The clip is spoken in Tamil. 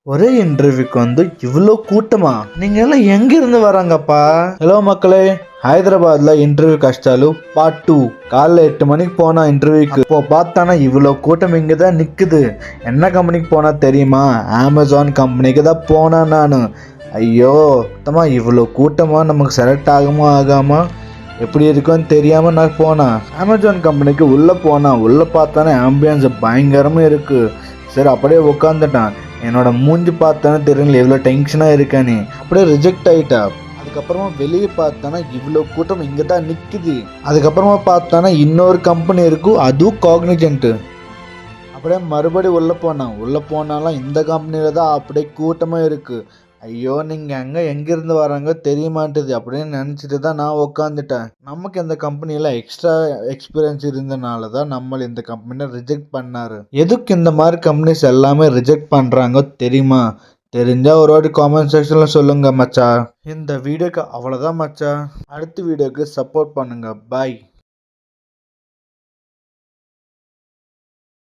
ஒரே இன்டர்வியூக்கு இவ்வளோ கூட்டமா? நீங்க எல்லாம் எங்க இருந்து வராங்கப்பா? ஹலோ மக்களே, ஹைதராபாத்ல இன்டர்வியூ கஷ்டாலு பார்ட் 2. காலைல 8 மணிக்கு போனா இன்டர்வியூக்கு. இப்போ பார்த்தானா இவ்வளோ கூட்டம் இங்கே தான் நிற்குது. என்ன கம்பெனிக்கு போனா தெரியுமா? அமேசான் கம்பெனிக்கு தான் போனேன் நான். ஐயோ சுத்தமா இவ்வளோ கூட்டமாக நமக்கு செலக்ட் ஆகுமா ஆகாமா எப்படி இருக்குன்னு தெரியாமல் நான் போனேன். அமேசான் கம்பெனிக்கு உள்ளே போனேன். உள்ளே பார்த்தானே ஆம்பியன்ஸ் பயங்கரமாக இருக்குது. சரி அப்படியே உட்காந்துட்டான். என்னோட மூஞ்சி பார்த்தானே தெரியல எவ்வளோ டென்ஷனாக இருக்கானே. அப்படியே ரிஜெக்ட் ஆகிட்டா. அதுக்கப்புறமா வெளியே பார்த்தானா இவ்வளோ கூட்டம் இங்கே தான் நிற்குது. அதுக்கப்புறமா பார்த்தானா இன்னொரு கம்பெனி இருக்கும், அதுவும் காக்னிஜென்ட்டு. அப்படியே மறுபடியும் உள்ளே போனாலும் இந்த கம்பெனியில் தான் அப்படியே கூட்டமாக இருக்குது. ஐயோ நீங்கள் எங்கேருந்து வராங்க தெரிய மாட்டேது அப்படின்னு நினச்சிட்டு தான் நான் உட்காந்துட்டேன். நமக்கு இந்த கம்பெனியில் எக்ஸ்ட்ரா எக்ஸ்பீரியன்ஸ் இருந்தனால தான் நம்மளை இந்த கம்பெனியை ரிஜெக்ட் பண்ணார். எதுக்கு இந்த மாதிரி கம்பெனிஸ் எல்லாமே ரிஜெக்ட் பண்ணுறாங்க தெரியுமா? தெரிஞ்சால் ஒரு வாட்டி காமெண்ட் செக்ஷனில் சொல்லுங்கள் மச்சா. இந்த வீடியோக்கு அவ்வளோதான் மச்சா. அடுத்த வீடியோக்கு சப்போர்ட் பண்ணுங்கள். பாய்.